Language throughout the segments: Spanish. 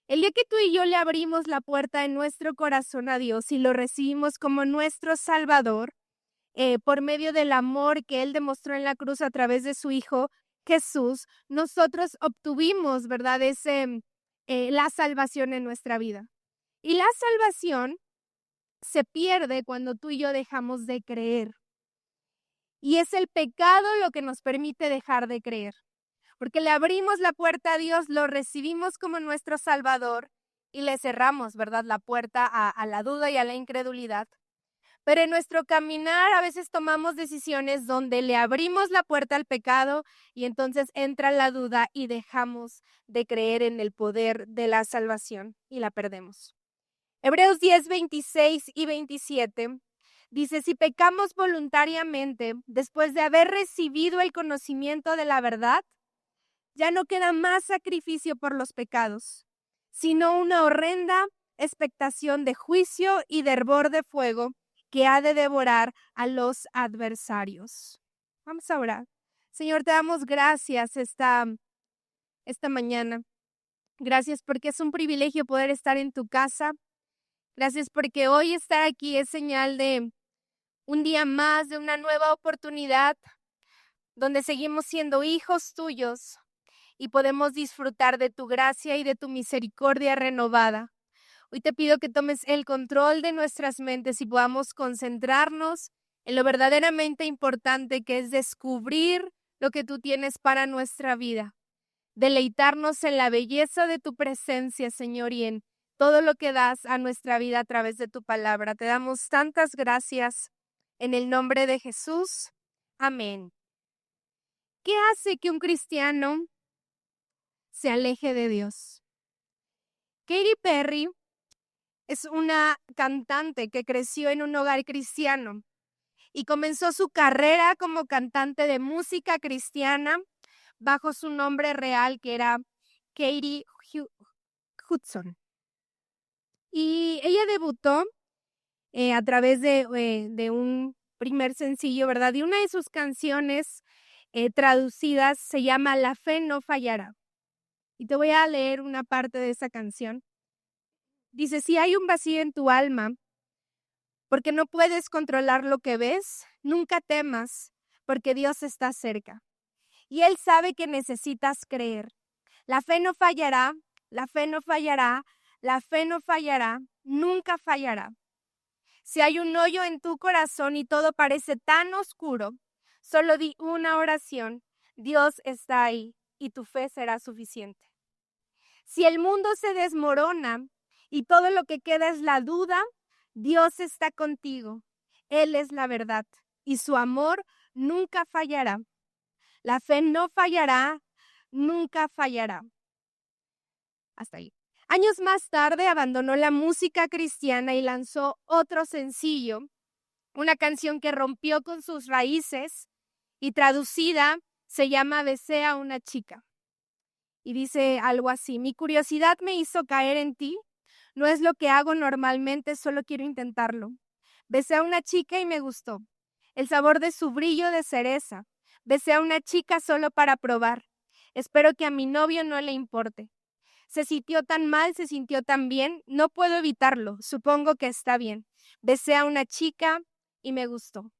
El día que tú y yo le abrimos la puerta en nuestro corazón a Dios y lo recibimos como nuestro Salvador, por medio del amor que Él demostró en la cruz a través de su Hijo Jesús, nosotros obtuvimos, ¿verdad? La salvación en nuestra vida. Y la salvación se pierde cuando tú y yo dejamos de creer. Y es el pecado lo que nos permite dejar de creer. Porque le abrimos la puerta a Dios, lo recibimos como nuestro Salvador y le cerramos, ¿verdad? La puerta a la duda y a la incredulidad. Pero en nuestro caminar a veces tomamos decisiones donde le abrimos la puerta al pecado y entonces entra la duda y dejamos de creer en el poder de la salvación y la perdemos. Hebreos 10, 26 y 27 dice, si pecamos voluntariamente después de haber recibido el conocimiento de la verdad, ya no queda más sacrificio por los pecados, sino una horrenda expectación de juicio y de hervor de fuego que ha de devorar a los adversarios. Vamos a orar. Señor, te damos gracias esta mañana. Gracias porque es un privilegio poder estar en tu casa. Gracias porque hoy estar aquí es señal de un día más, de una nueva oportunidad, donde seguimos siendo hijos tuyos y podemos disfrutar de tu gracia y de tu misericordia renovada. Hoy te pido que tomes el control de nuestras mentes y podamos concentrarnos en lo verdaderamente importante que es descubrir lo que tú tienes para nuestra vida. Deleitarnos en la belleza de tu presencia, Señor, y en todo lo que das a nuestra vida a través de tu palabra. Te damos tantas gracias en el nombre de Jesús. Amén. ¿Qué hace que un cristiano se aleje de Dios? Katy Perry es una cantante que creció en un hogar cristiano y comenzó su carrera como cantante de música cristiana bajo su nombre real, que era Katie Hudson. Y ella debutó a través de un primer sencillo, ¿verdad? Y una de sus canciones traducidas se llama La fe no fallará. Y te voy a leer una parte de esa canción. Dice, si hay un vacío en tu alma, porque no puedes controlar lo que ves, nunca temas, porque Dios está cerca. Y Él sabe que necesitas creer. La fe no fallará, la fe no fallará, la fe no fallará, nunca fallará. Si hay un hoyo en tu corazón y todo parece tan oscuro, solo di una oración, Dios está ahí y tu fe será suficiente. Si el mundo se desmorona y todo lo que queda es la duda, Dios está contigo. Él es la verdad y su amor nunca fallará. La fe no fallará, nunca fallará. Hasta ahí. Años más tarde abandonó la música cristiana y lanzó otro sencillo, una canción que rompió con sus raíces y traducida se llama Besé a una chica. Y dice algo así, mi curiosidad me hizo caer en ti, no es lo que hago normalmente, solo quiero intentarlo. Besé a una chica y me gustó, el sabor de su brillo de cereza. Besé a una chica solo para probar. Espero que a mi novio no le importe. Se sintió tan mal, se sintió tan bien, no puedo evitarlo, supongo que está bien. Besé a una chica y me gustó.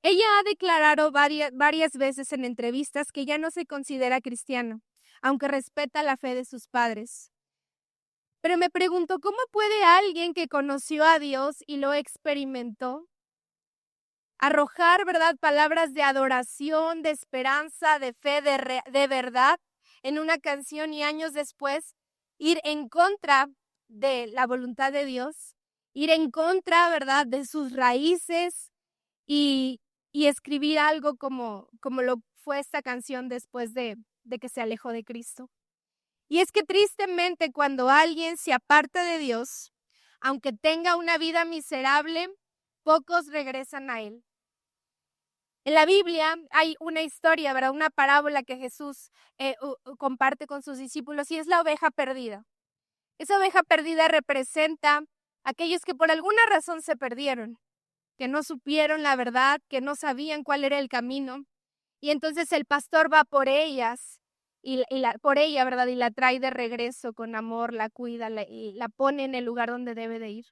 Ella ha declarado varias veces en entrevistas que ya no se considera cristiana, aunque respeta la fe de sus padres. Pero me pregunto, ¿cómo puede alguien que conoció a Dios y lo experimentó arrojar, verdad, palabras de adoración, de esperanza, de fe, de verdad en una canción y años después ir en contra de la voluntad de Dios, ir en contra, verdad, de sus raíces y escribir algo como lo fue esta canción después de que se alejó de Cristo? Y es que tristemente cuando alguien se aparta de Dios, aunque tenga una vida miserable, pocos regresan a Él. En la Biblia hay una historia, ¿verdad? Una parábola que Jesús comparte con sus discípulos y es la oveja perdida. Esa oveja perdida representa a aquellos que por alguna razón se perdieron, que no supieron la verdad, que no sabían cuál era el camino. Y entonces el pastor va por ellas por ella, ¿verdad? Y la trae de regreso con amor, la cuida y la pone en el lugar donde debe de ir.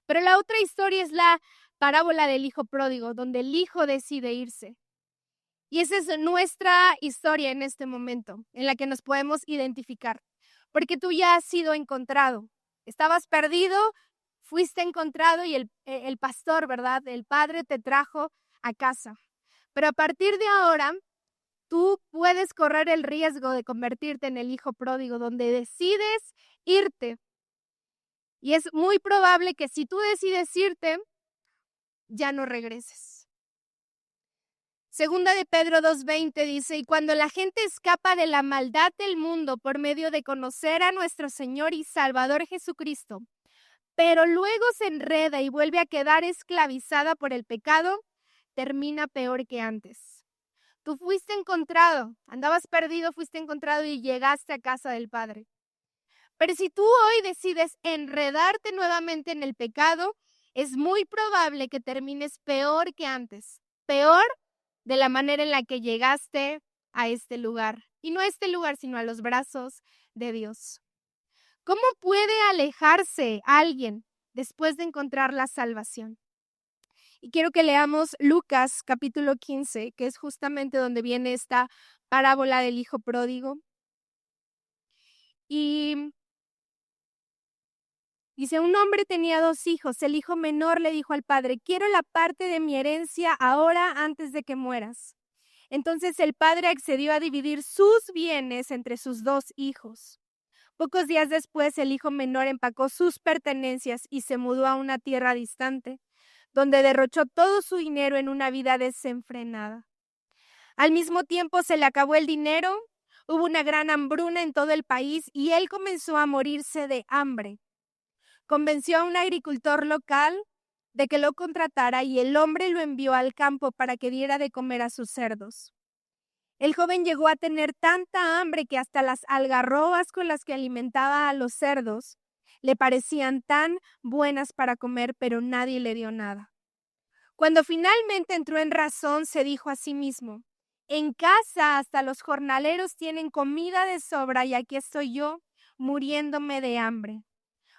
Pero la otra historia es la parábola del hijo pródigo, donde el hijo decide irse. Y esa es nuestra historia en este momento, en la que nos podemos identificar, porque tú ya has sido encontrado. Estabas perdido, fuiste encontrado y el pastor, ¿verdad? El padre te trajo a casa. Pero a partir de ahora, tú puedes correr el riesgo de convertirte en el hijo pródigo, donde decides irte. Y es muy probable que si tú decides irte, ya no regreses. Segunda de Pedro 2:20 dice, y cuando la gente escapa de la maldad del mundo por medio de conocer a nuestro Señor y Salvador Jesucristo, pero luego se enreda y vuelve a quedar esclavizada por el pecado, termina peor que antes. Tú fuiste encontrado, andabas perdido, fuiste encontrado y llegaste a casa del Padre. Pero si tú hoy decides enredarte nuevamente en el pecado, es muy probable que termines peor que antes, peor de la manera en la que llegaste a este lugar. Y no a este lugar, sino a los brazos de Dios. ¿Cómo puede alejarse alguien después de encontrar la salvación? Y quiero que leamos Lucas capítulo 15, que es justamente donde viene esta parábola del hijo pródigo. Y dice, un hombre tenía 2 hijos. El hijo menor le dijo al padre, quiero la parte de mi herencia ahora antes de que mueras. Entonces el padre accedió a dividir sus bienes entre sus 2 hijos. Pocos días después, el hijo menor empacó sus pertenencias y se mudó a una tierra distante, donde derrochó todo su dinero en una vida desenfrenada. Al mismo tiempo se le acabó el dinero, hubo una gran hambruna en todo el país y él comenzó a morirse de hambre. Convenció a un agricultor local de que lo contratara y el hombre lo envió al campo para que diera de comer a sus cerdos. El joven llegó a tener tanta hambre que hasta las algarrobas con las que alimentaba a los cerdos le parecían tan buenas para comer, pero nadie le dio nada. Cuando finalmente entró en razón, se dijo a sí mismo, en casa hasta los jornaleros tienen comida de sobra y aquí estoy yo muriéndome de hambre.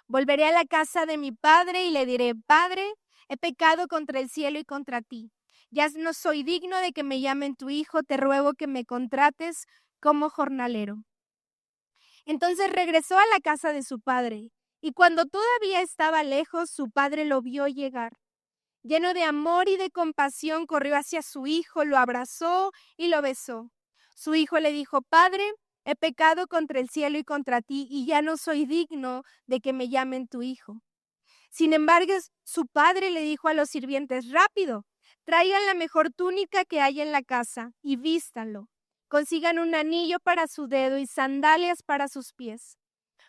Volveré a la casa de mi padre y le diré, Padre, he pecado contra el cielo y contra ti. Ya no soy digno de que me llamen tu hijo, te ruego que me contrates como jornalero. Entonces regresó a la casa de su padre, y cuando todavía estaba lejos, su padre lo vio llegar. Lleno de amor y de compasión, corrió hacia su hijo, lo abrazó y lo besó. Su hijo le dijo, Padre, he pecado contra el cielo y contra ti, y ya no soy digno de que me llamen tu hijo. Sin embargo, su padre le dijo a los sirvientes, rápido, traigan la mejor túnica que hay en la casa y vístanlo. Consigan un anillo para su dedo y sandalias para sus pies.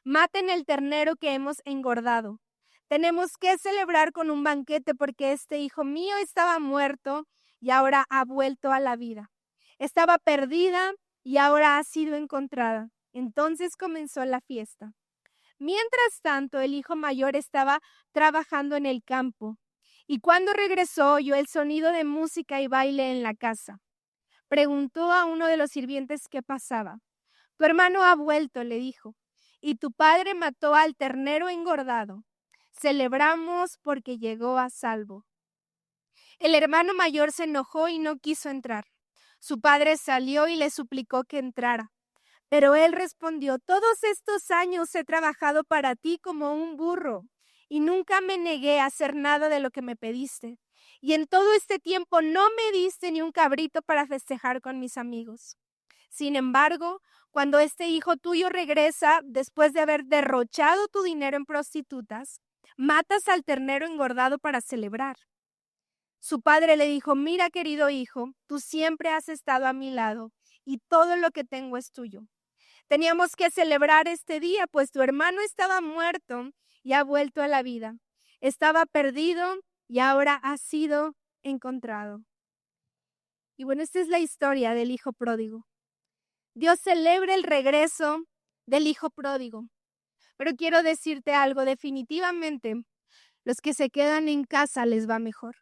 Maten el ternero que hemos engordado. Tenemos que celebrar con un banquete porque este hijo mío estaba muerto y ahora ha vuelto a la vida. Estaba perdida y ahora ha sido encontrada. Entonces comenzó la fiesta. Mientras tanto, el hijo mayor estaba trabajando en el campo y cuando regresó oyó el sonido de música y baile en la casa. Preguntó a uno de los sirvientes qué pasaba. Tu hermano ha vuelto, le dijo, y tu padre mató al ternero engordado. Celebramos porque llegó a salvo. El hermano mayor se enojó y no quiso entrar. Su padre salió y le suplicó que entrara. Pero él respondió, todos estos años he trabajado para ti como un burro y nunca me negué a hacer nada de lo que me pediste. Y en todo este tiempo no me diste ni un cabrito para festejar con mis amigos. Sin embargo, cuando este hijo tuyo regresa después de haber derrochado tu dinero en prostitutas, matas al ternero engordado para celebrar. Su padre le dijo, mira querido hijo, tú siempre has estado a mi lado y todo lo que tengo es tuyo. Teníamos que celebrar este día, pues tu hermano estaba muerto y ha vuelto a la vida. Estaba perdido y ahora ha sido encontrado. Y bueno, esta es la historia del hijo pródigo. Dios celebra el regreso del hijo pródigo. Pero quiero decirte algo, definitivamente, los que se quedan en casa les va mejor.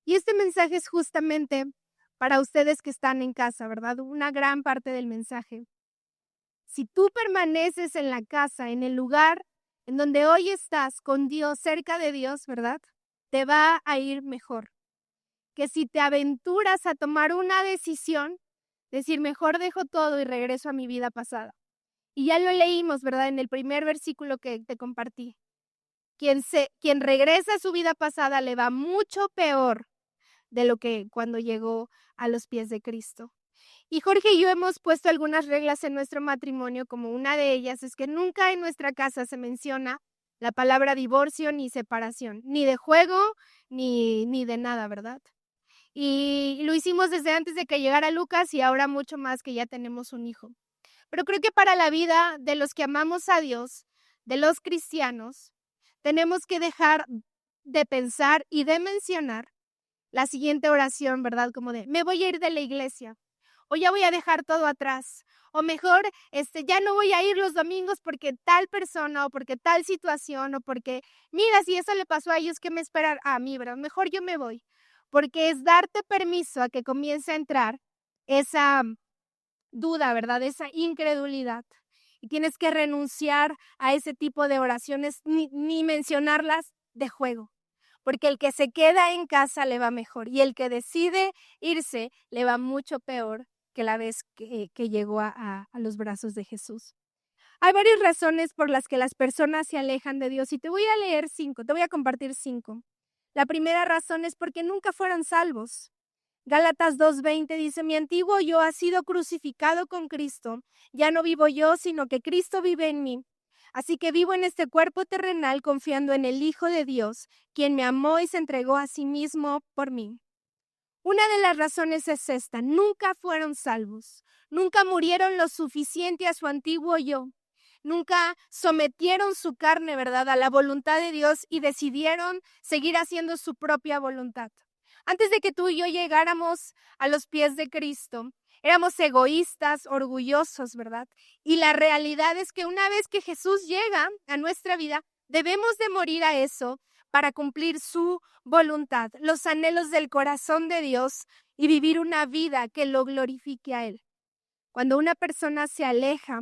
Y este mensaje es justamente para ustedes que están en casa, ¿verdad? Una gran parte del mensaje. Si tú permaneces en la casa, en el lugar en donde hoy estás con Dios, cerca de Dios, ¿verdad? Te va a ir mejor. Que si te aventuras a tomar una decisión, decir, mejor dejo todo y regreso a mi vida pasada. Y ya lo leímos, ¿verdad? En el primer versículo que te compartí. Quien regresa a su vida pasada le va mucho peor de lo que cuando llegó a los pies de Cristo. Y Jorge y yo hemos puesto algunas reglas en nuestro matrimonio, como una de ellas es que nunca en nuestra casa se menciona la palabra divorcio ni separación, ni de juego, ni de nada, ¿verdad? Y lo hicimos desde antes de que llegara Lucas y ahora mucho más que ya tenemos un hijo. Pero creo que para la vida de los que amamos a Dios, de los cristianos, tenemos que dejar de pensar y de mencionar la siguiente oración, ¿verdad? Como de, me voy a ir de la iglesia, o ya voy a dejar todo atrás, o mejor, ya no voy a ir los domingos porque tal persona, o porque tal situación, o porque, mira, si eso le pasó a ellos, ¿qué me esperan a mí, verdad? Mejor yo me voy, porque es darte permiso a que comience a entrar esa duda, ¿verdad? Esa incredulidad. Y tienes que renunciar a ese tipo de oraciones, ni mencionarlas de juego. Porque el que se queda en casa le va mejor y el que decide irse le va mucho peor que la vez que llegó a los brazos de Jesús. Hay varias razones por las que las personas se alejan de Dios y te voy a leer 5, te voy a compartir 5. La primera razón es porque nunca fueron salvos. Gálatas 2:20 dice, mi antiguo yo ha sido crucificado con Cristo. Ya no vivo yo, sino que Cristo vive en mí. Así que vivo en este cuerpo terrenal confiando en el Hijo de Dios, quien me amó y se entregó a sí mismo por mí. Una de las razones es esta, nunca fueron salvos, nunca murieron lo suficiente a su antiguo yo, nunca sometieron su carne, ¿verdad?, a la voluntad de Dios y decidieron seguir haciendo su propia voluntad. Antes de que tú y yo llegáramos a los pies de Cristo, éramos egoístas, orgullosos, ¿verdad? Y la realidad es que una vez que Jesús llega a nuestra vida, debemos de morir a eso para cumplir su voluntad, los anhelos del corazón de Dios y vivir una vida que lo glorifique a Él. Cuando una persona se aleja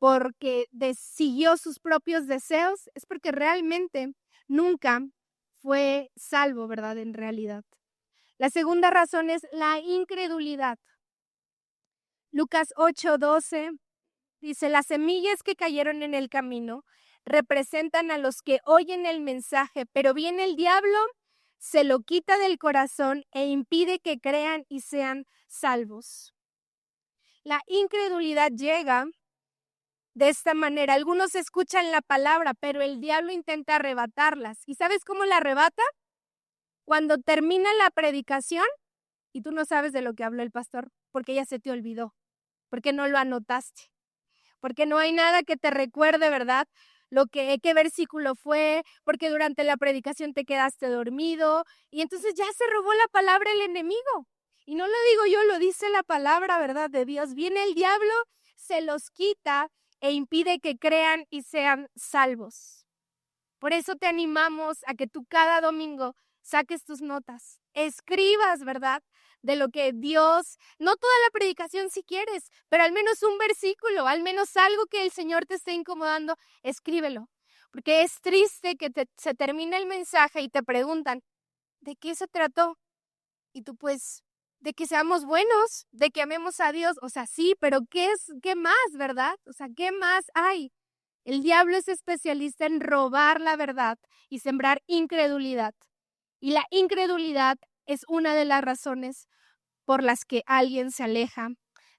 porque siguió sus propios deseos, es porque realmente nunca fue salvo, ¿verdad? En realidad. La segunda razón es la incredulidad. Lucas 8:12 dice, las semillas que cayeron en el camino representan a los que oyen el mensaje, pero viene el diablo, se lo quita del corazón e impide que crean y sean salvos. La incredulidad llega de esta manera. Algunos escuchan la palabra, pero el diablo intenta arrebatarlas. ¿Y sabes cómo la arrebata? Cuando termina la predicación y tú no sabes de lo que habló el pastor, porque ya se te olvidó, porque no lo anotaste, porque no hay nada que te recuerde, ¿verdad? Qué versículo fue, porque durante la predicación te quedaste dormido y entonces ya se robó la palabra el enemigo. Y no lo digo yo, lo dice la palabra, ¿verdad? De Dios. Viene el diablo, se los quita e impide que crean y sean salvos. Por eso te animamos a que tú cada domingo saques tus notas, escribas, ¿verdad? De lo que Dios, no toda la predicación si quieres, pero al menos un versículo, al menos algo que el Señor te esté incomodando, escríbelo. Porque es triste que se termine el mensaje y te preguntan, ¿de qué se trató? Y tú pues, de que seamos buenos, de que amemos a Dios, o sea, sí, pero ¿qué más, verdad? O sea, ¿qué más hay? El diablo es especialista en robar la verdad y sembrar incredulidad. Y la incredulidad es una de las razones por las que alguien se aleja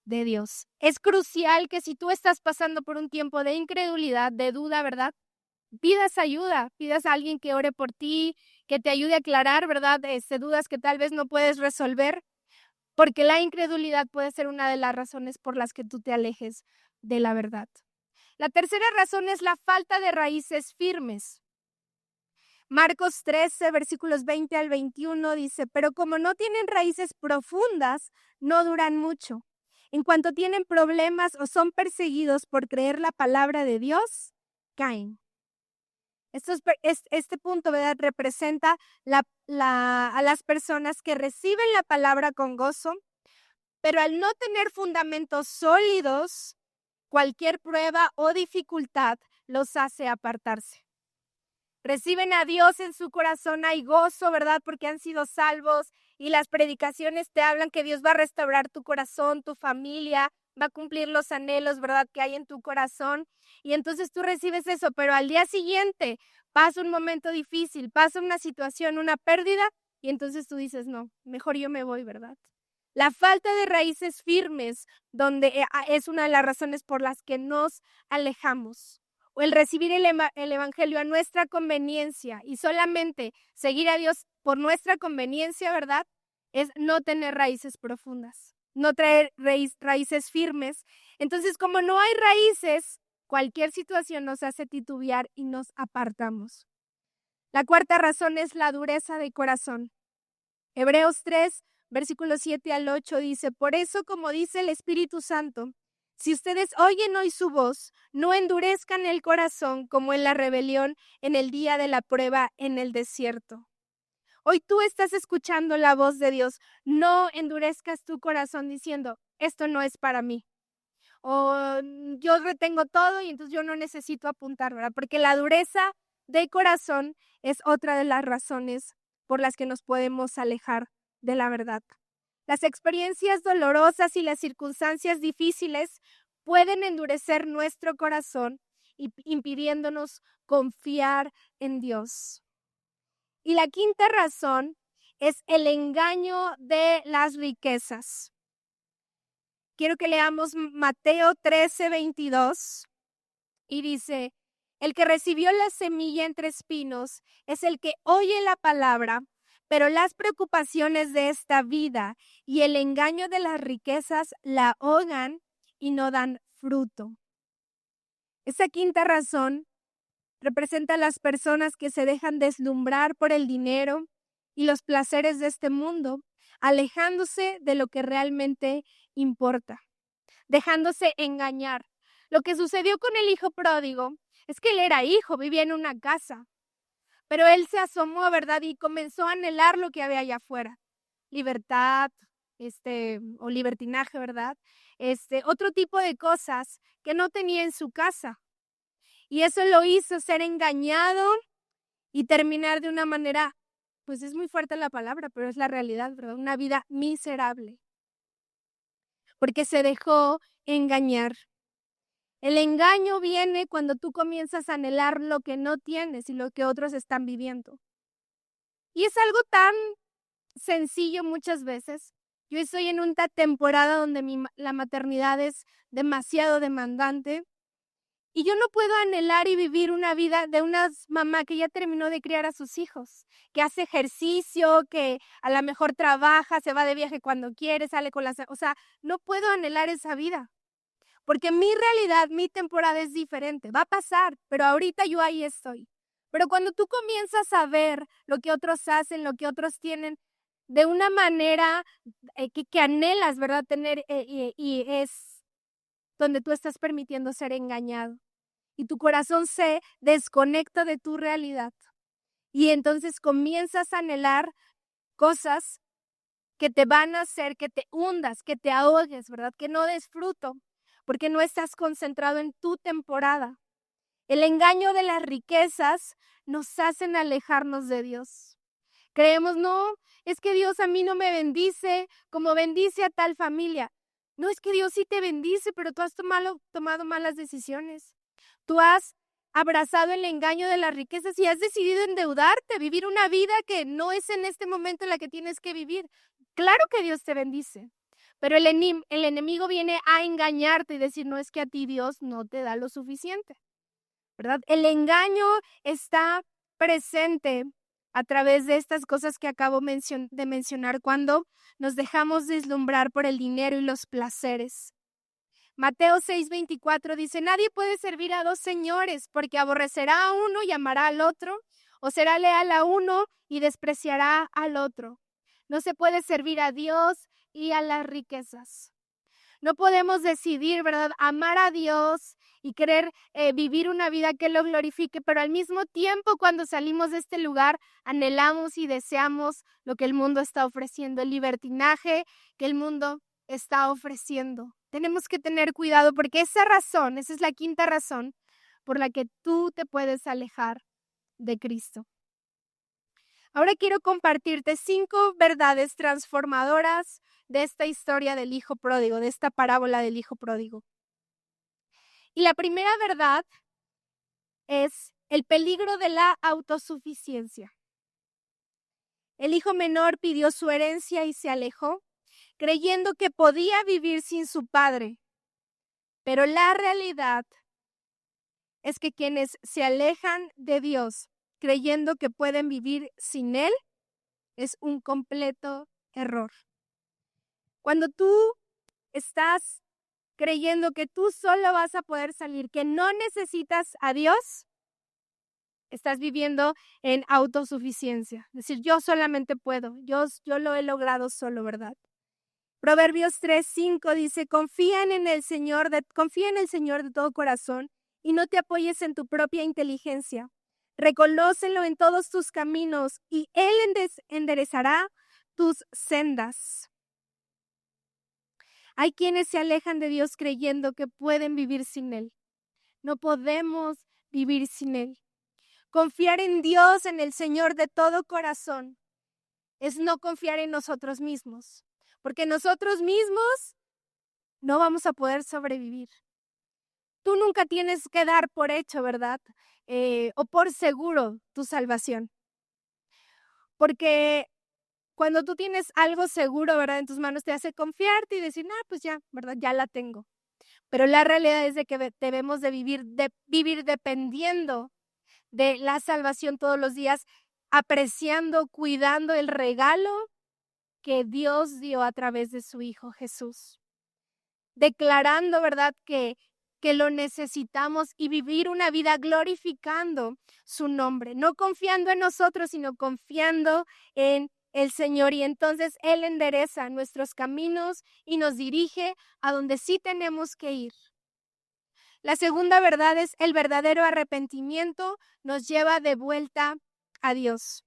de Dios. Es crucial que si tú estás pasando por un tiempo de incredulidad, de duda, ¿verdad? Pidas ayuda, pidas a alguien que ore por ti, que te ayude a aclarar, ¿verdad? Dudas que tal vez no puedes resolver, porque la incredulidad puede ser una de las razones por las que tú te alejes de la verdad. La tercera razón es la falta de raíces firmes. Marcos 13, versículos 20 al 21 dice, pero como no tienen raíces profundas, no duran mucho. En cuanto tienen problemas o son perseguidos por creer la palabra de Dios, caen. Este punto, ¿verdad?, representa a las personas que reciben la palabra con gozo, pero al no tener fundamentos sólidos, cualquier prueba o dificultad los hace apartarse. Reciben a Dios en su corazón, hay gozo, ¿verdad? Porque han sido salvos y las predicaciones te hablan que Dios va a restaurar tu corazón, tu familia, va a cumplir los anhelos, ¿verdad? Que hay en tu corazón. Y entonces tú recibes eso, pero al día siguiente pasa un momento difícil, pasa una situación, una pérdida, y entonces tú dices, no, mejor yo me voy, ¿verdad? La falta de raíces firmes, donde es una de las razones por las que nos alejamos. O el recibir el evangelio a nuestra conveniencia y solamente seguir a Dios por nuestra conveniencia, ¿verdad? Es no tener raíces profundas, no traer raíces firmes. Entonces, como no hay raíces, cualquier situación nos hace titubear y nos apartamos. La cuarta razón es la dureza de corazón. Hebreos 3, versículos 7 al 8 dice, por eso, como dice el Espíritu Santo, si ustedes oyen hoy su voz, no endurezcan el corazón como en la rebelión en el día de la prueba en el desierto. Hoy tú estás escuchando la voz de Dios. No endurezcas tu corazón diciendo, esto no es para mí. O yo retengo todo y entonces yo no necesito apuntar, ¿verdad? Porque la dureza de corazón es otra de las razones por las que nos podemos alejar de la verdad. Las experiencias dolorosas y las circunstancias difíciles pueden endurecer nuestro corazón, impidiéndonos confiar en Dios. Y la quinta razón es el engaño de las riquezas. Quiero que leamos Mateo 13:22 y dice, el que recibió la semilla entre espinos es el que oye la palabra, pero las preocupaciones de esta vida y el engaño de las riquezas la ahogan y no dan fruto. Esa quinta razón representa a las personas que se dejan deslumbrar por el dinero y los placeres de este mundo, alejándose de lo que realmente importa, dejándose engañar. Lo que sucedió con el hijo pródigo es que él era hijo, vivía en una casa, pero él se asomó, ¿verdad? Y comenzó a anhelar lo que había allá afuera. Libertad, o libertinaje, ¿verdad? Otro tipo de cosas que no tenía en su casa. Y eso lo hizo ser engañado y terminar de una manera, pues es muy fuerte la palabra, pero es la realidad, ¿verdad? Una vida miserable. Porque se dejó engañar. El engaño viene cuando tú comienzas a anhelar lo que no tienes y lo que otros están viviendo. Y es algo tan sencillo muchas veces. Yo estoy en una temporada donde la maternidad es demasiado demandante y yo no puedo anhelar y vivir una vida de una mamá que ya terminó de criar a sus hijos, que hace ejercicio, que a lo mejor trabaja, se va de viaje cuando quiere, sale con las... O sea, no puedo anhelar esa vida. Porque mi realidad, mi temporada es diferente. Va a pasar, pero ahorita yo ahí estoy. Pero cuando tú comienzas a ver lo que otros hacen, lo que otros tienen, de una manera que anhelas, ¿verdad? Tener, y es donde tú estás permitiendo ser engañado. Y tu corazón se desconecta de tu realidad. Y entonces comienzas a anhelar cosas que te van a hacer que te hundas, que te ahogues, ¿verdad? Que no des fruto, porque no estás concentrado en tu temporada. El engaño de las riquezas nos hacen alejarnos de Dios. Creemos, no, es que Dios a mí no me bendice como bendice a tal familia. No, es que Dios sí te bendice, pero tú has tomado malas decisiones. Tú has abrazado el engaño de las riquezas y has decidido endeudarte, vivir una vida que no es en este momento la que tienes que vivir. Claro que Dios te bendice, pero el enemigo viene a engañarte y decir, no, es que a ti Dios no te da lo suficiente, ¿verdad? El engaño está presente a través de estas cosas que acabo de mencionar cuando nos dejamos deslumbrar por el dinero y los placeres. Mateo 6:24 dice, nadie puede servir a dos señores porque aborrecerá a uno y amará al otro, o será leal a uno y despreciará al otro. No se puede servir a Dios y a las riquezas. No podemos decidir, ¿verdad? Amar a Dios y querer vivir una vida que lo glorifique, pero al mismo tiempo cuando salimos de este lugar anhelamos y deseamos lo que el mundo está ofreciendo, el libertinaje que el mundo está ofreciendo. Tenemos que tener cuidado porque esa es la quinta razón por la que tú te puedes alejar de Cristo. Ahora quiero compartirte 5 verdades transformadoras de esta historia del hijo pródigo, de esta parábola del hijo pródigo. Y la primera verdad es el peligro de la autosuficiencia. El hijo menor pidió su herencia y se alejó, creyendo que podía vivir sin su padre. Pero la realidad es que quienes se alejan de Dios creyendo que pueden vivir sin Él es un completo error. Cuando tú estás creyendo que tú solo vas a poder salir, que no necesitas a Dios, estás viviendo en autosuficiencia. Es decir, yo solamente puedo, yo lo he logrado solo, ¿verdad? Proverbios 3:5 dice, confía en el Señor de todo corazón y no te apoyes en tu propia inteligencia. Reconócelo en todos tus caminos y Él enderezará tus sendas. Hay quienes se alejan de Dios creyendo que pueden vivir sin Él. No podemos vivir sin Él. Confiar en Dios, en el Señor de todo corazón, es no confiar en nosotros mismos, porque nosotros mismos no vamos a poder sobrevivir. Tú nunca tienes que dar por hecho, ¿verdad? O por seguro tu salvación. Porque cuando tú tienes algo seguro, ¿verdad? En tus manos te hace confiarte y decir, pues ya, ¿verdad? Ya la tengo. Pero la realidad es de que debemos de vivir dependiendo de la salvación todos los días, apreciando, cuidando el regalo que Dios dio a través de su Hijo Jesús. Declarando, ¿verdad?, que lo necesitamos y vivir una vida glorificando su nombre, no confiando en nosotros, sino confiando en el Señor. Y entonces Él endereza nuestros caminos y nos dirige a donde sí tenemos que ir. La segunda verdad es el verdadero arrepentimiento nos lleva de vuelta a Dios.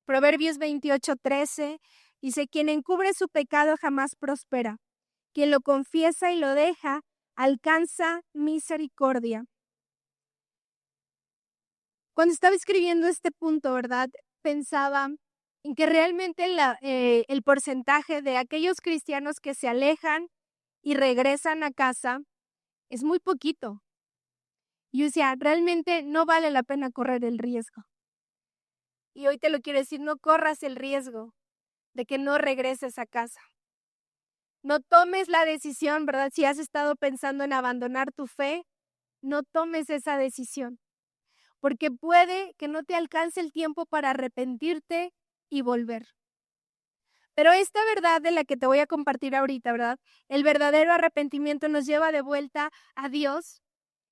Proverbios 28:13 dice, quien encubre su pecado jamás prospera. Quien lo confiesa y lo deja, alcanza misericordia. Cuando estaba escribiendo este punto, ¿verdad? Pensaba en que realmente el porcentaje de aquellos cristianos que se alejan y regresan a casa es muy poquito. Y yo decía, realmente no vale la pena correr el riesgo. Y hoy te lo quiero decir, no corras el riesgo de que no regreses a casa. No tomes la decisión, ¿verdad? Si has estado pensando en abandonar tu fe, no tomes esa decisión, porque puede que no te alcance el tiempo para arrepentirte y volver. Pero esta verdad de la que te voy a compartir ahorita, ¿verdad? El verdadero arrepentimiento nos lleva de vuelta a Dios.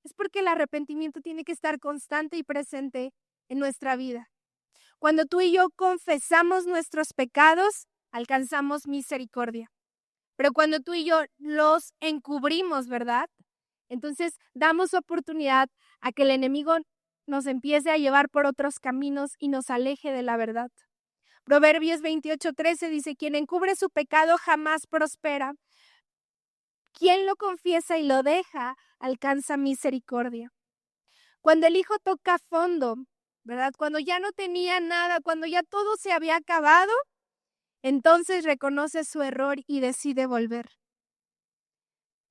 Es porque el arrepentimiento tiene que estar constante y presente en nuestra vida. Cuando tú y yo confesamos nuestros pecados, alcanzamos misericordia. Pero cuando tú y yo los encubrimos, ¿verdad? Entonces damos oportunidad a que el enemigo nos empiece a llevar por otros caminos y nos aleje de la verdad. Proverbios 28:13 dice, quien encubre su pecado jamás prospera. Quien lo confiesa y lo deja, alcanza misericordia. Cuando el hijo toca fondo, ¿verdad? Cuando ya no tenía nada, cuando ya todo se había acabado, entonces reconoce su error y decide volver.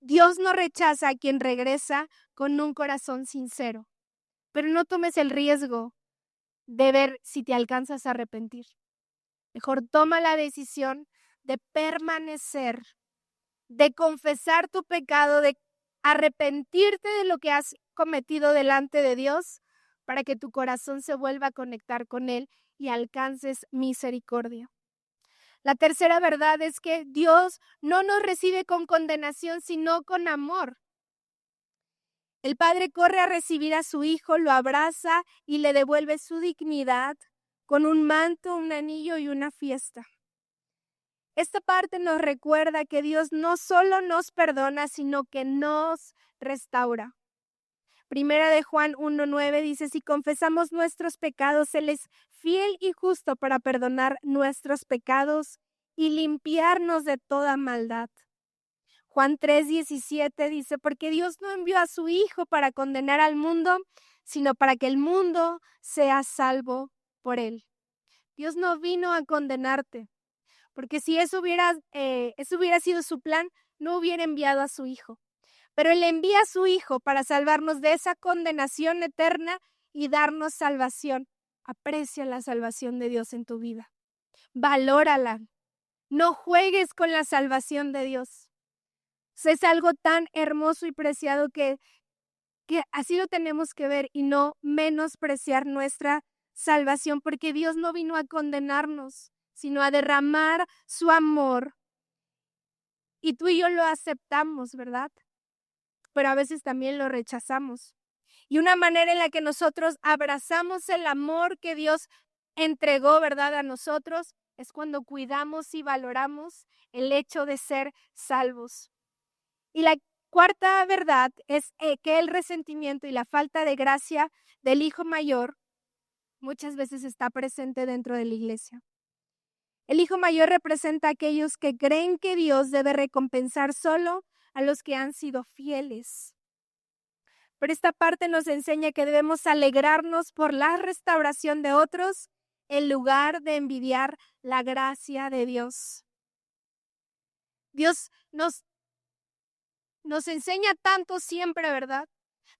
Dios no rechaza a quien regresa con un corazón sincero, pero no tomes el riesgo de ver si te alcanzas a arrepentir. Mejor toma la decisión de permanecer, de confesar tu pecado, de arrepentirte de lo que has cometido delante de Dios para que tu corazón se vuelva a conectar con Él y alcances misericordia. La tercera verdad es que Dios no nos recibe con condenación, sino con amor. El padre corre a recibir a su hijo, lo abraza y le devuelve su dignidad con un manto, un anillo y una fiesta. Esta parte nos recuerda que Dios no solo nos perdona, sino que nos restaura. Primera de Juan 1:9 dice, si confesamos nuestros pecados, Él es fiel y justo para perdonar nuestros pecados y limpiarnos de toda maldad. Juan 3:17 dice, porque Dios no envió a su Hijo para condenar al mundo, sino para que el mundo sea salvo por él. Dios no vino a condenarte, porque si eso hubiera sido su plan, no hubiera enviado a su Hijo. Pero Él envía a su Hijo para salvarnos de esa condenación eterna y darnos salvación. Aprecia la salvación de Dios en tu vida. Valórala. No juegues con la salvación de Dios. Es algo tan hermoso y preciado que así lo tenemos que ver y no menospreciar nuestra salvación, porque Dios no vino a condenarnos, sino a derramar su amor. Y tú y yo lo aceptamos, ¿verdad? Pero a veces también lo rechazamos. Y una manera en la que nosotros abrazamos el amor que Dios entregó, ¿verdad?, a nosotros, es cuando cuidamos y valoramos el hecho de ser salvos. Y la cuarta verdad es que el resentimiento y la falta de gracia del hijo mayor muchas veces está presente dentro de la iglesia. El hijo mayor representa a aquellos que creen que Dios debe recompensar solo a los que han sido fieles. Pero esta parte nos enseña que debemos alegrarnos por la restauración de otros en lugar de envidiar la gracia de Dios. Dios nos enseña tanto siempre, ¿verdad?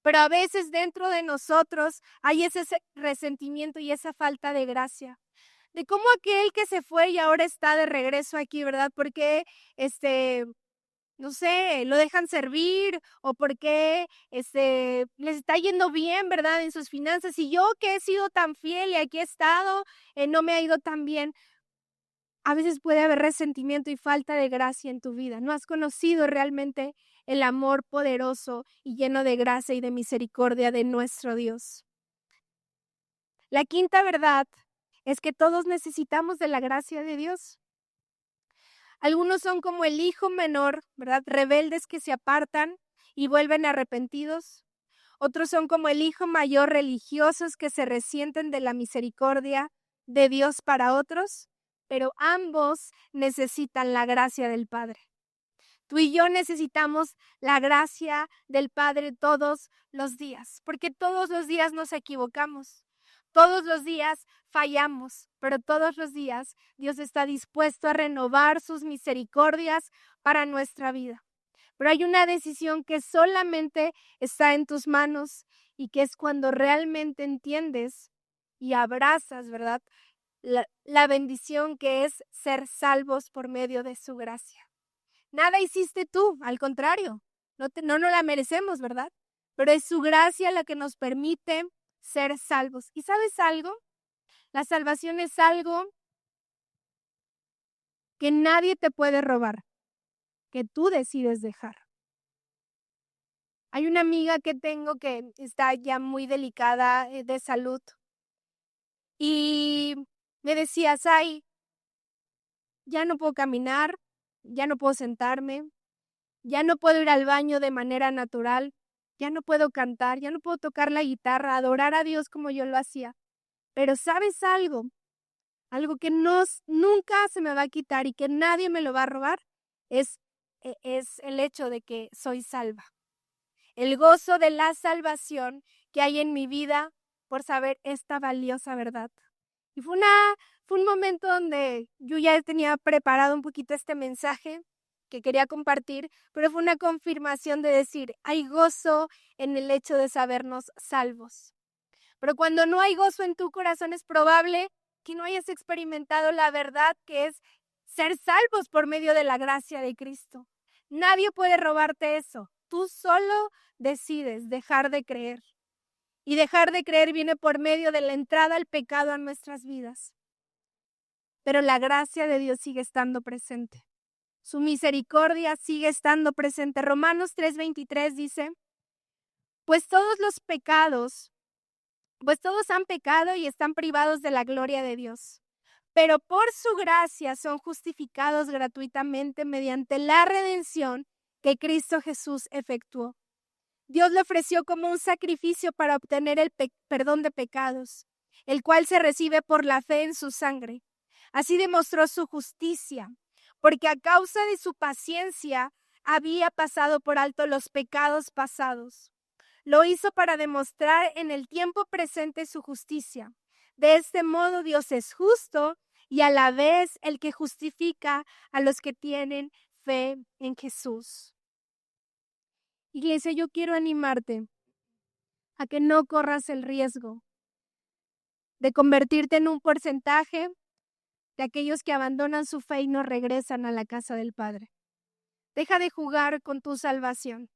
Pero a veces dentro de nosotros hay ese resentimiento y esa falta de gracia. De cómo aquel que se fue y ahora está de regreso aquí, ¿verdad? Porque no sé, lo dejan servir o porque les está yendo bien, ¿verdad? En sus finanzas. Y yo que he sido tan fiel y aquí he estado, no me ha ido tan bien. A veces puede haber resentimiento y falta de gracia en tu vida. No has conocido realmente el amor poderoso y lleno de gracia y de misericordia de nuestro Dios. La quinta verdad es que todos necesitamos de la gracia de Dios. Algunos son como el hijo menor, ¿verdad? Rebeldes que se apartan y vuelven arrepentidos. Otros son como el hijo mayor, religiosos que se resienten de la misericordia de Dios para otros, pero ambos necesitan la gracia del Padre. Tú y yo necesitamos la gracia del Padre todos los días, porque todos los días nos equivocamos. Todos los días fallamos, pero todos los días Dios está dispuesto a renovar sus misericordias para nuestra vida. Pero hay una decisión que solamente está en tus manos y que es cuando realmente entiendes y abrazas, ¿verdad?, la bendición que es ser salvos por medio de su gracia. Nada hiciste tú, al contrario, no la merecemos, ¿verdad? Pero es su gracia la que nos permite ser salvos. ¿Y sabes algo? La salvación es algo que nadie te puede robar, que tú decides dejar. Hay una amiga que tengo que está ya muy delicada de salud y me decía, Sai, ya no puedo caminar, ya no puedo sentarme, ya no puedo ir al baño de manera natural, ya no puedo cantar, ya no puedo tocar la guitarra, adorar a Dios como yo lo hacía. Pero ¿sabes algo? Algo que nunca se me va a quitar y que nadie me lo va a robar es el hecho de que soy salva. El gozo de la salvación que hay en mi vida por saber esta valiosa verdad. Y fue un momento donde yo ya tenía preparado un poquito este mensaje que quería compartir, pero fue una confirmación de decir, hay gozo en el hecho de sabernos salvos. Pero cuando no hay gozo en tu corazón es probable que no hayas experimentado la verdad que es ser salvos por medio de la gracia de Cristo. Nadie puede robarte eso. Tú solo decides dejar de creer. Y dejar de creer viene por medio de la entrada al pecado a nuestras vidas. Pero la gracia de Dios sigue estando presente. Su misericordia sigue estando presente. Romanos 3:23 dice, pues todos han pecado y están privados de la gloria de Dios. Pero por su gracia son justificados gratuitamente mediante la redención que Cristo Jesús efectuó. Dios le ofreció como un sacrificio para obtener el perdón de pecados, el cual se recibe por la fe en su sangre. Así demostró su justicia, porque a causa de su paciencia había pasado por alto los pecados pasados. Lo hizo para demostrar en el tiempo presente su justicia. De este modo Dios es justo y a la vez el que justifica a los que tienen fe en Jesús. Iglesia, yo quiero animarte a que no corras el riesgo de convertirte en un porcentaje de aquellos que abandonan su fe y no regresan a la casa del Padre. Deja de jugar con tu salvación.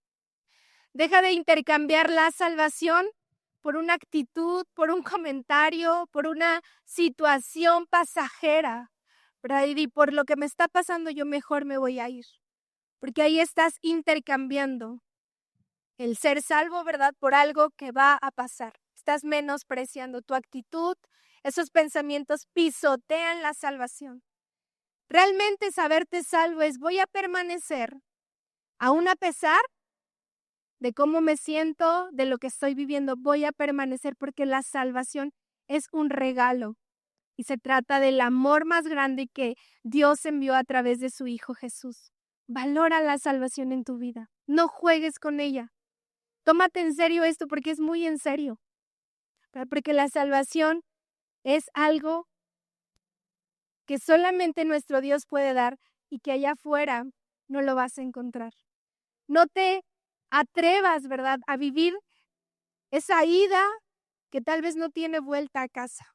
Deja de intercambiar la salvación por una actitud, por un comentario, por una situación pasajera. Y por lo que me está pasando, yo mejor me voy a ir. Porque ahí estás intercambiando el ser salvo, ¿verdad? Por algo que va a pasar. Estás menospreciando tu actitud. Esos pensamientos pisotean la salvación. Realmente saberte salvo es: voy a permanecer, aún a pesar de cómo me siento, de lo que estoy viviendo, voy a permanecer, porque la salvación es un regalo y se trata del amor más grande que Dios envió a través de su Hijo Jesús. Valora la salvación en tu vida, no juegues con ella. Tómate en serio esto, porque es muy en serio, porque la salvación es algo que solamente nuestro Dios puede dar y que allá afuera no lo vas a encontrar. No te atrevas, ¿verdad?, a vivir esa ida que tal vez no tiene vuelta a casa.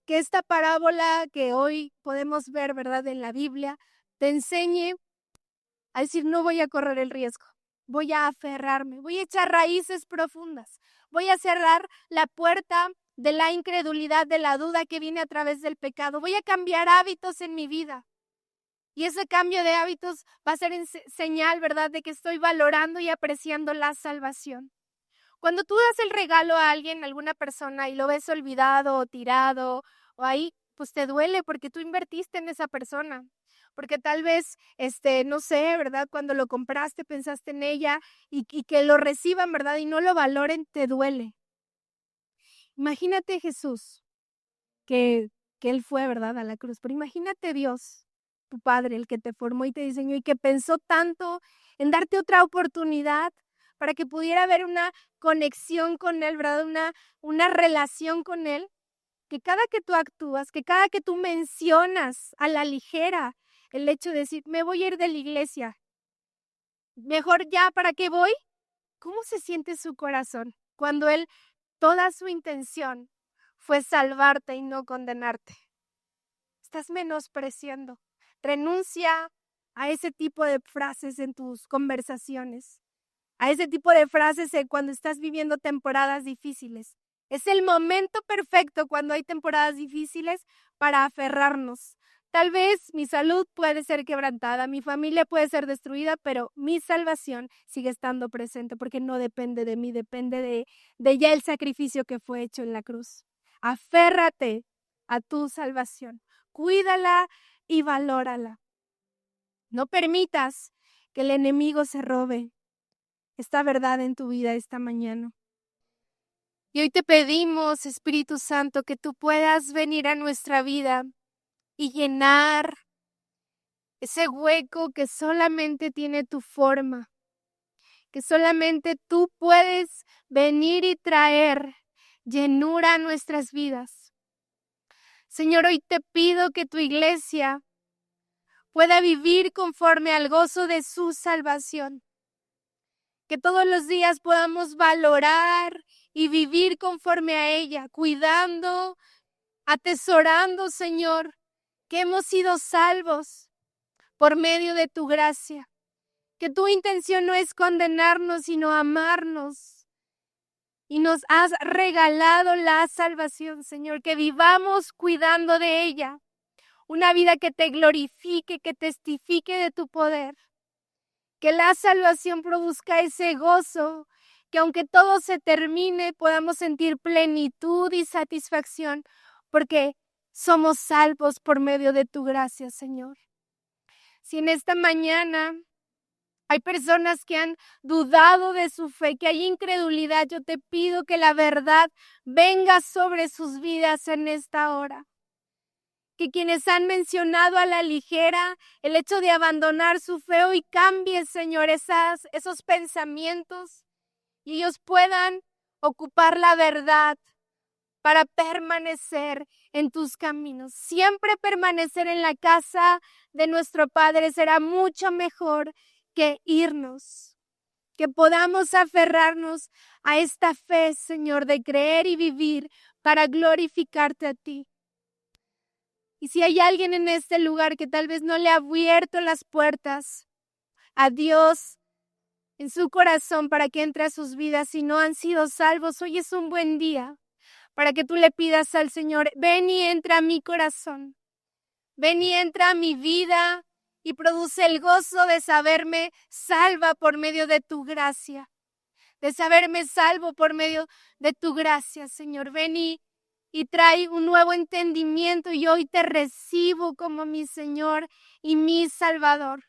Que esta parábola que hoy podemos ver, ¿verdad?, en la Biblia, te enseñe a decir: no voy a correr el riesgo, voy a aferrarme, voy a echar raíces profundas, voy a cerrar la puerta de la incredulidad, de la duda que viene a través del pecado, voy a cambiar hábitos en mi vida. Y ese cambio de hábitos va a ser señal, ¿verdad?, de que estoy valorando y apreciando la salvación. Cuando tú das el regalo a alguien, a alguna persona, y lo ves olvidado o tirado, o ahí, pues te duele porque tú invertiste en esa persona. Porque tal vez, no sé, ¿verdad?, cuando lo compraste pensaste en ella y que lo reciban, ¿verdad?, y no lo valoren, te duele. Imagínate Jesús, que Él fue, ¿verdad?, a la cruz. Pero imagínate Dios, tu Padre, el que te formó y te diseñó y que pensó tanto en darte otra oportunidad para que pudiera haber una conexión con Él, ¿verdad?, una relación con Él, que cada que tú actúas, que cada que tú mencionas a la ligera el hecho de decir: me voy a ir de la iglesia, mejor ya, ¿para qué voy? ¿Cómo se siente su corazón cuando Él, toda su intención fue salvarte y no condenarte? Estás menospreciando. Renuncia a ese tipo de frases en tus conversaciones, a ese tipo de frases cuando estás viviendo temporadas difíciles. Es el momento perfecto cuando hay temporadas difíciles para aferrarnos. Tal vez mi salud puede ser quebrantada, mi familia puede ser destruida, pero mi salvación sigue estando presente porque no depende de mí, depende de ya el sacrificio que fue hecho en la cruz. Aférrate a tu salvación, cuídala y valórala. No permitas que el enemigo se robe esta verdad en tu vida esta mañana. Y hoy te pedimos, Espíritu Santo, que tú puedas venir a nuestra vida y llenar ese hueco que solamente tiene tu forma, que solamente tú puedes venir y traer llenura a nuestras vidas. Señor, hoy te pido que tu iglesia pueda vivir conforme al gozo de su salvación. Que todos los días podamos valorar y vivir conforme a ella, cuidando, atesorando, Señor, que hemos sido salvos por medio de tu gracia. Que tu intención no es condenarnos, sino amarnos. Y nos has regalado la salvación, Señor, que vivamos cuidando de ella. Una vida que te glorifique, que testifique de tu poder. Que la salvación produzca ese gozo, que aunque todo se termine, podamos sentir plenitud y satisfacción, porque somos salvos por medio de tu gracia, Señor. Si en esta mañana hay personas que han dudado de su fe, que hay incredulidad, yo te pido que la verdad venga sobre sus vidas en esta hora. que quienes han mencionado a la ligera el hecho de abandonar su fe hoy cambie, Señor, esos pensamientos y ellos puedan ocupar la verdad para permanecer en tus caminos. Siempre permanecer en la casa de nuestro Padre será mucho mejor que irnos. Que podamos aferrarnos a esta fe, Señor, de creer y vivir para glorificarte a ti. Y si hay alguien en este lugar que tal vez no le ha abierto las puertas a Dios en su corazón para que entre a sus vidas y no han sido salvos, hoy es un buen día para que tú le pidas al Señor, ven y entra a mi corazón, ven y entra a mi vida y produce el gozo de saberme salva por medio de tu gracia, de saberme salvo por medio de tu gracia, Señor. Ven y trae un nuevo entendimiento y hoy te recibo como mi Señor y mi Salvador.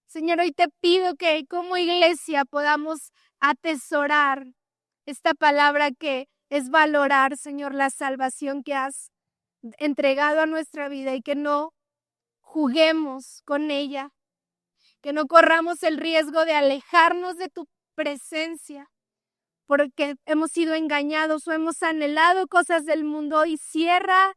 Señor, hoy te pido que como iglesia podamos atesorar esta palabra que es valorar, Señor, la salvación que has entregado a nuestra vida y que no juguemos con ella, que no corramos el riesgo de alejarnos de tu presencia porque hemos sido engañados o hemos anhelado cosas del mundo y cierra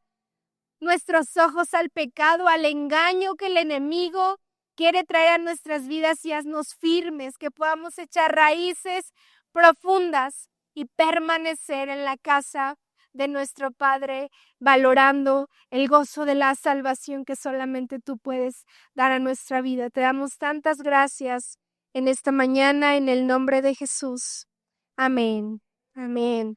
nuestros ojos al pecado, al engaño que el enemigo quiere traer a nuestras vidas y haznos firmes, que podamos echar raíces profundas y permanecer en la casa de nuestro Padre, valorando el gozo de la salvación que solamente tú puedes dar a nuestra vida. Te damos tantas gracias en esta mañana en el nombre de Jesús. Amén. Amén.